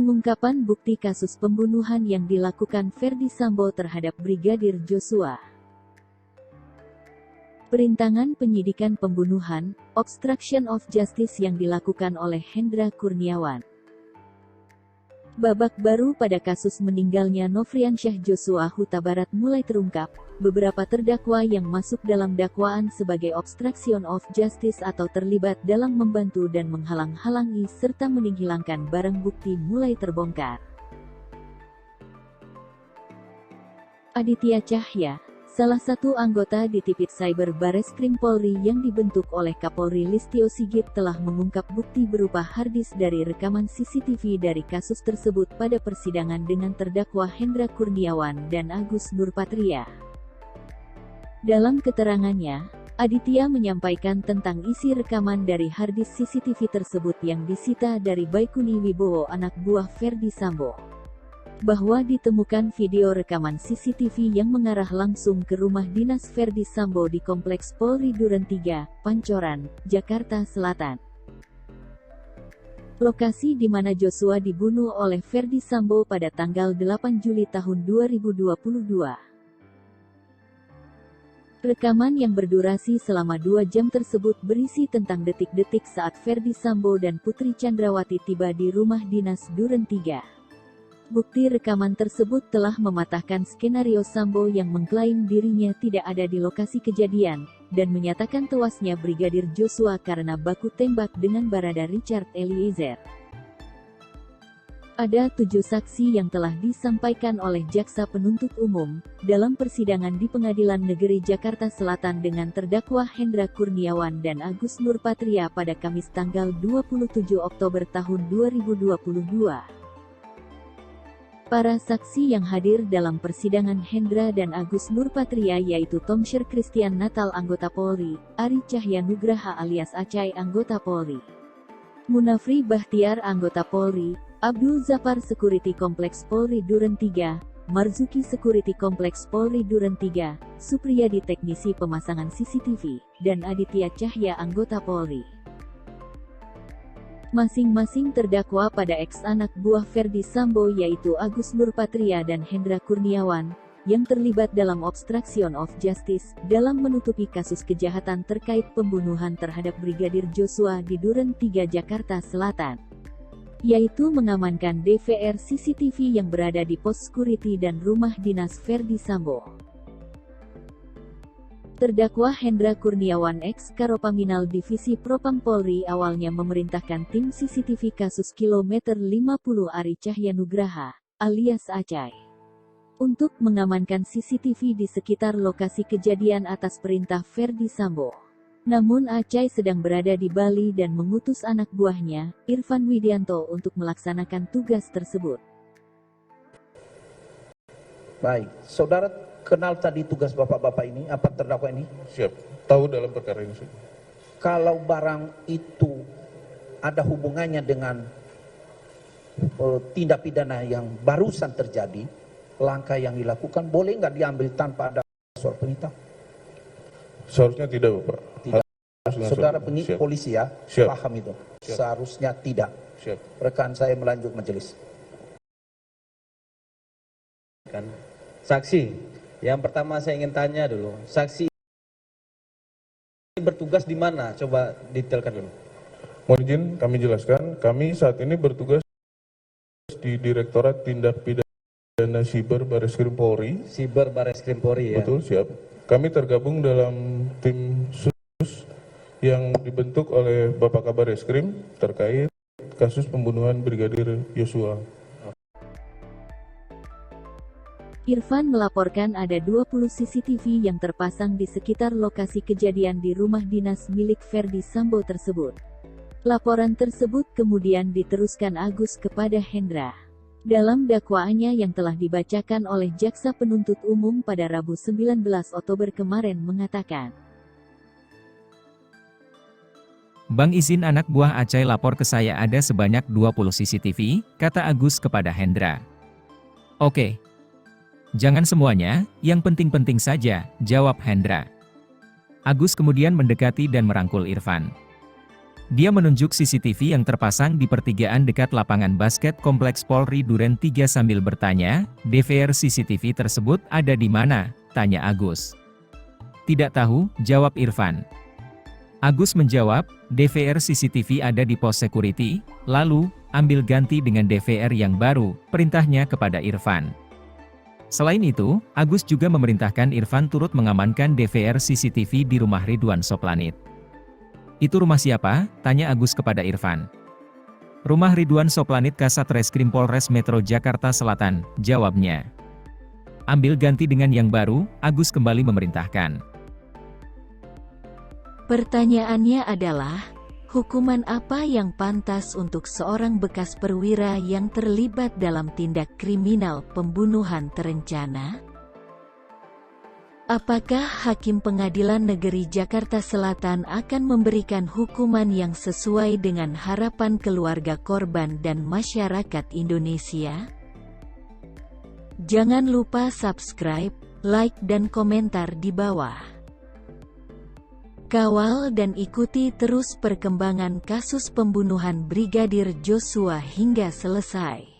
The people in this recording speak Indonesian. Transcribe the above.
Pengungkapan bukti kasus pembunuhan yang dilakukan Ferdy Sambo terhadap Brigadir Joshua. Perintangan penyidikan pembunuhan, obstruction of justice yang dilakukan oleh Hendra Kurniawan. Babak baru pada kasus meninggalnya Nofriansyah Joshua Huta Barat mulai terungkap. Beberapa terdakwa yang masuk dalam dakwaan sebagai obstruction of justice atau terlibat dalam membantu dan menghalang-halangi serta menghilangkan barang bukti mulai terbongkar. Aditya Cahya, salah satu anggota di Tipit Cyber Bareskrim Polri yang dibentuk oleh Kapolri Listio Sigit, telah mengungkap bukti berupa harddisk dari rekaman CCTV dari kasus tersebut pada persidangan dengan terdakwa Hendra Kurniawan dan Agus Nurpatria. Dalam keterangannya, Aditya menyampaikan tentang isi rekaman dari harddisk CCTV tersebut yang disita dari Baikuni Wibowo, anak buah Ferdy Sambo, bahwa ditemukan video rekaman CCTV yang mengarah langsung ke rumah dinas Ferdy Sambo di Kompleks Polri Duren 3, Pancoran, Jakarta Selatan. Lokasi di mana Joshua dibunuh oleh Ferdy Sambo pada tanggal 8 Juli tahun 2022. Rekaman yang berdurasi selama 2 jam tersebut berisi tentang detik-detik saat Ferdy Sambo dan Putri Chandrawati tiba di rumah dinas Duren 3. Bukti rekaman tersebut telah mematahkan skenario Sambo yang mengklaim dirinya tidak ada di lokasi kejadian, dan menyatakan tewasnya Brigadir Joshua karena baku tembak dengan Barada Richard Eliezer. Ada 7 saksi yang telah disampaikan oleh Jaksa Penuntut Umum dalam persidangan di Pengadilan Negeri Jakarta Selatan dengan terdakwa Hendra Kurniawan dan Agus Nurpatria pada Kamis tanggal 27 Oktober tahun 2022. Para saksi yang hadir dalam persidangan Hendra dan Agus Nurpatria yaitu Tomsher Christian Natal anggota Polri, Ari Cahya Nugraha alias Acai anggota Polri, Munafri Bahtiar anggota Polri, Abdul Zafar Security Kompleks Polri Duren 3, Marzuki Security Kompleks Polri Duren 3, Supriyadi teknisi pemasangan CCTV, dan Aditya Cahya anggota Polri. Masing-masing terdakwa pada ex anak buah Ferdy Sambo yaitu Agus Nurpatria dan Hendra Kurniawan, yang terlibat dalam obstruction of justice dalam menutupi kasus kejahatan terkait pembunuhan terhadap Brigadir Joshua di Duren 3 Jakarta Selatan, yaitu mengamankan DVR CCTV yang berada di pos security dan rumah dinas Ferdy Sambo. Terdakwa Hendra Kurniawan ex Karopaminal Divisi Propam Polri awalnya memerintahkan tim CCTV kasus kilometer 50 Ari Cahya Nugraha, alias Acai, untuk mengamankan CCTV di sekitar lokasi kejadian atas perintah Ferdy Sambo. Namun Acai sedang berada di Bali dan mengutus anak buahnya, Irfan Widianto, untuk melaksanakan tugas tersebut. Baik, saudara kenal tadi tugas bapak-bapak ini, apa terdakwa ini? Siap, tahu dalam perkara ini. Kalau barang itu ada hubungannya dengan tindak pidana yang barusan terjadi, langkah yang dilakukan boleh nggak diambil tanpa ada surat perintah? Seharusnya tidak, Bapak. Tidak. Saudara penyidik polisi ya, paham itu. Siap. Seharusnya tidak. Siap. Rekan saya melanjut majelis. Saksi, yang pertama saya ingin tanya dulu, saksi bertugas di mana? Coba detailkan dulu. Mohon izin kami jelaskan, kami saat ini bertugas di Direktorat Tindak Pidana Siber Bareskrim Polri. Siber Bareskrim Polri ya? Betul, siap. Kami tergabung dalam tim khusus yang dibentuk oleh Bapak Kabar Eskrim terkait kasus pembunuhan Brigadir Joshua. Irfan melaporkan ada 20 CCTV yang terpasang di sekitar lokasi kejadian di rumah dinas milik Ferdy Sambo tersebut. Laporan tersebut kemudian diteruskan Agus kepada Hendra. Dalam dakwaannya yang telah dibacakan oleh Jaksa Penuntut Umum pada Rabu 19 Oktober kemarin mengatakan, Bang izin anak buah Acai lapor ke saya ada sebanyak 20 CCTV, kata Agus kepada Hendra. Oke. Jangan semuanya, yang penting-penting saja, jawab Hendra. Agus kemudian mendekati dan merangkul Irfan. Dia menunjuk CCTV yang terpasang di pertigaan dekat lapangan basket Kompleks Polri Duren 3 sambil bertanya, "DVR CCTV tersebut ada di mana?" tanya Agus. "Tidak tahu," jawab Irfan. Agus menjawab, "DVR CCTV ada di pos security, lalu, ambil ganti dengan DVR yang baru," perintahnya kepada Irfan. Selain itu, Agus juga memerintahkan Irfan turut mengamankan DVR CCTV di rumah Ridwan Soplanit. "Itu rumah siapa?" tanya Agus kepada Irfan. "Rumah Ridwan Soplanit Kasat Reskrim Polres Metro Jakarta Selatan," jawabnya. "Ambil ganti dengan yang baru," Agus kembali memerintahkan. Pertanyaannya adalah, hukuman apa yang pantas untuk seorang bekas perwira yang terlibat dalam tindak kriminal pembunuhan terencana? Apakah Hakim Pengadilan Negeri Jakarta Selatan akan memberikan hukuman yang sesuai dengan harapan keluarga korban dan masyarakat Indonesia? Jangan lupa subscribe, like dan komentar di bawah. Kawal dan ikuti terus perkembangan kasus pembunuhan Brigadir Joshua hingga selesai.